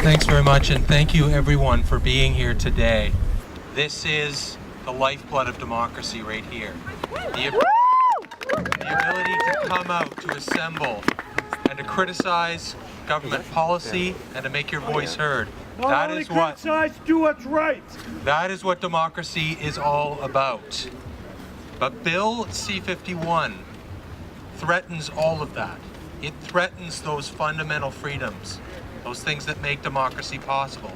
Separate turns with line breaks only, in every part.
Thanks very much, and thank you everyone for being here today. This is the lifeblood of democracy right here. The ability to come out, to assemble, and to criticize government policy and to make your voice heard. That is what
do what's right.
That is what democracy is all about. But Bill C-51 threatens all of that. It threatens those fundamental freedoms, those things that make democracy possible.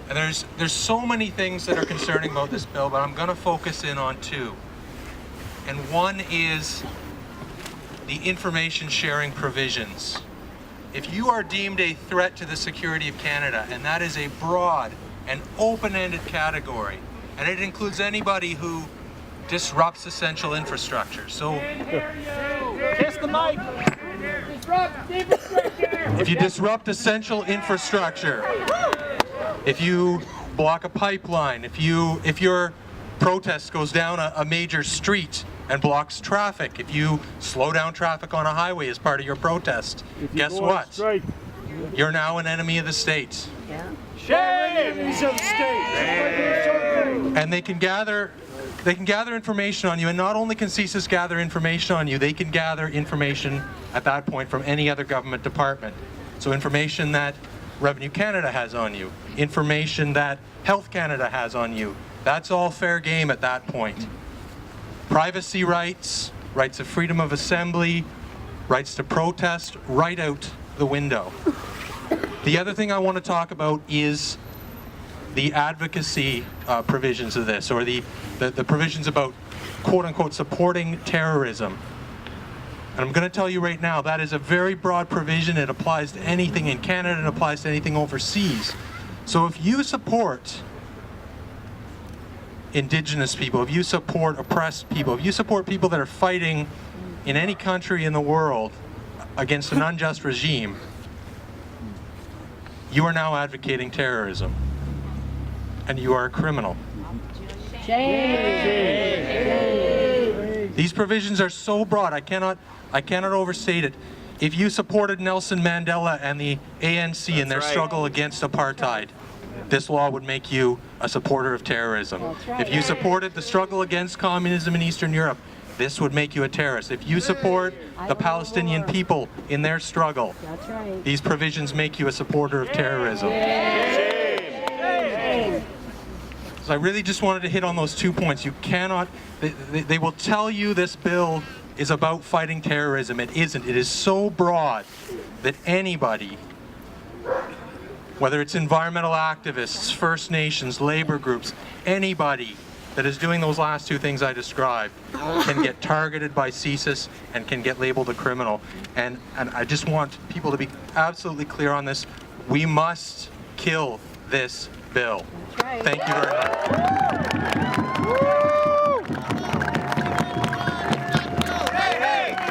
And there's so many things that are concerning about this bill, but I'm going to focus in on two. And one is the information sharing provisions. If you are deemed a threat to the security of Canada, and that is a broad and open-ended category, and it includes anybody who disrupts essential infrastructure. So,
Kiss the mic.
if you disrupt essential infrastructure, if you block a pipeline, if your protest goes down a major street and blocks traffic, if you slow down traffic on a highway as part of your protest, guess what? You're now an enemy of the state.
Shame!
And they can gather information on you, and not only can CSIS gather information on you, they can gather information at that point from any other government department. So information that Revenue Canada has on you, information that Health Canada has on you, that's all fair game at that point. Privacy rights, rights of freedom of assembly, rights to protest, right out the window. The other thing I want to talk about is the advocacy provisions of this, or the provisions about quote-unquote supporting terrorism. And I'm going to tell you right now, that is a very broad provision. It applies to anything in Canada and applies to anything overseas. So if you support Indigenous people, if you support oppressed people, if you support people that are fighting in any country in the world against an unjust regime, you are now advocating terrorism. And you are a criminal.
Shame.
These provisions are so broad, I cannot overstate it. If you supported Nelson Mandela and the ANC in their struggle against apartheid, this law would make you a supporter of terrorism. If you supported the struggle against communism in Eastern Europe, this would make you a terrorist. If you support the Palestinian people in their struggle, these provisions make you a supporter of terrorism. So I really just wanted to hit on those 2 points. You cannot, they will tell you this bill is about fighting terrorism. It isn't. It is so broad that anybody, whether it's environmental activists, First Nations, labor groups, anybody that is doing those last two things I described can get targeted by CSIS and can get labeled a criminal. And I just want people to be absolutely clear on this. We must kill this bill. Thank you very much.